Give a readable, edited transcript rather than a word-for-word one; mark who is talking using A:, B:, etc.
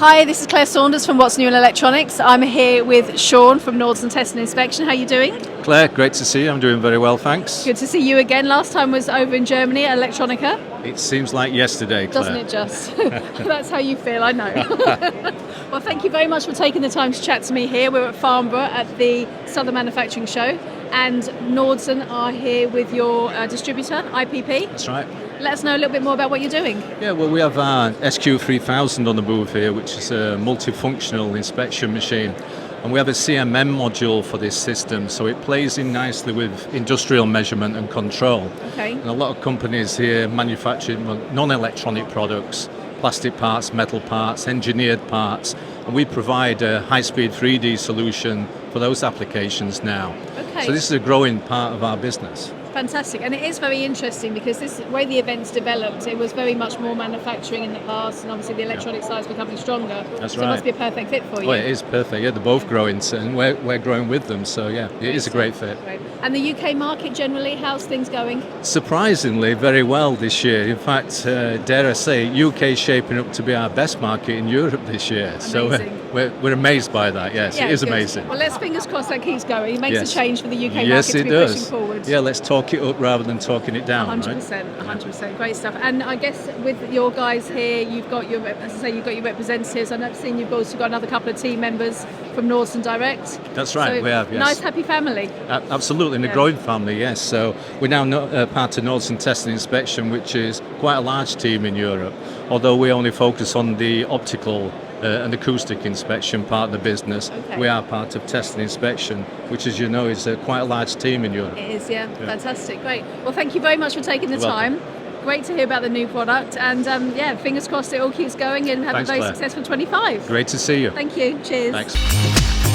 A: Hi, this is Claire Saunders from What's New in Electronics. I'm here with Sean from Nordson Test and Inspection. How are you doing?
B: Claire, great to see you. I'm doing very well, thanks.
A: Good to see you again. Last time was over in Germany at Electronica.
B: It seems like yesterday, Claire.
A: Doesn't it just? That's how you feel, I know. Well, thank you very much for taking the time to chat to me here. We're at Farnborough at the Southern Manufacturing Show, and Nordson are here with your distributor, IPP.
B: That's right.
A: Let us know a little bit more about what you're doing.
B: Yeah, well, we have our SQ3000 on the booth here, which is a multifunctional inspection machine. And we have a CMM module for this system, so it plays in nicely with industrial measurement and control.
A: Okay.
B: And a lot of companies here manufacture non-electronic products, plastic parts, metal parts, engineered parts, and we provide a high-speed 3D solution for those applications now.
A: Okay.
B: So this is a growing part of our business.
A: Fantastic, and it is very interesting because this way the event's developed, it was very much more manufacturing in the past, and obviously the electronic side is becoming stronger.
B: That's
A: so
B: right.
A: It must be a perfect fit for you.
B: Well, it is perfect. Yeah, they're both growing, and we're growing with them. So yeah, it is a great fit.
A: Great. And the UK market generally, how's things going?
B: Surprisingly, very well this year. In fact, dare I say, UK is shaping up to be our best market in Europe this year.
A: Amazing.
B: So we're amazed by that. Yes,
A: Yeah,
B: it is
A: good.
B: amazing.
A: Well, let's fingers crossed that keeps going. It makes
B: Yes.
A: a change for the UK
B: Yes,
A: market to
B: it
A: be
B: does.
A: pushing forward.
B: Yeah, let's talk it up rather than talking it down.
A: 100%,
B: Right?
A: 100%, great stuff. And I guess with your guys here, you've got your, as I say, you've got your representatives. I've seen you've also got another couple of team members from Nordson Direct.
B: That's right,
A: So
B: we have, yes.
A: Nice, happy family.
B: Absolutely, in a growing family, yes. So we're now part of Nordson Test and Inspection, which is quite a large team in Europe, although we only focus on the optical and acoustic inspection part of the business.
A: Okay.
B: We are part of Test and Inspection, which, as you know, is quite a large team in Europe.
A: It is, yeah. Fantastic, great. Well, thank you very much for taking the
B: You're
A: time.
B: welcome.
A: Great to hear about the new product, and fingers crossed it all keeps going and have
B: Thanks,
A: a very
B: Claire.
A: successful 25.
B: Great to see you.
A: Thank you, cheers.
B: Thanks.